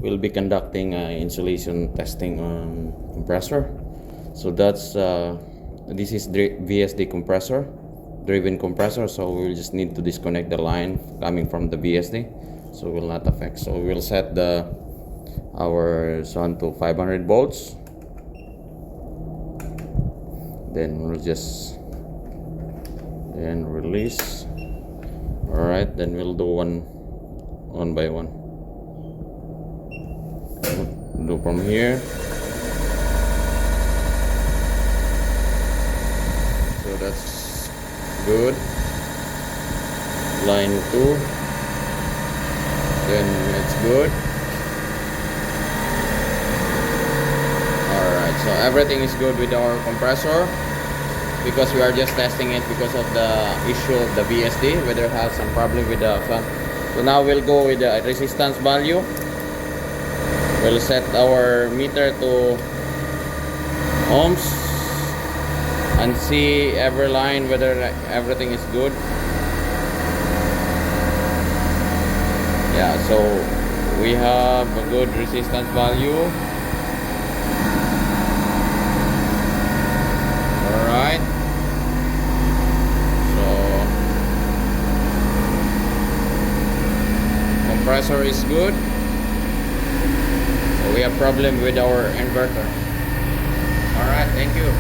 we'll be conducting insulation testing on compressor. So that's this is VSD compressor, driven compressor. So we'll just need to disconnect the line coming from the VSD, so will not affect. So we'll set our sun to 500 volts. Then we'll just release. All right, then we'll do one by one. Do from here. So that's good. Line 2. Then it's good. Alright, so everything is good with our compressor, because we are just testing it because of the issue of the VSD, whether it has some problem with the fan. So now we'll go with the resistance value. We'll set our meter to ohms and see every line whether everything is good. Yeah, so we have a good resistance value. Alright, so compressor is good. So we have problem with our inverter. Alright, thank you.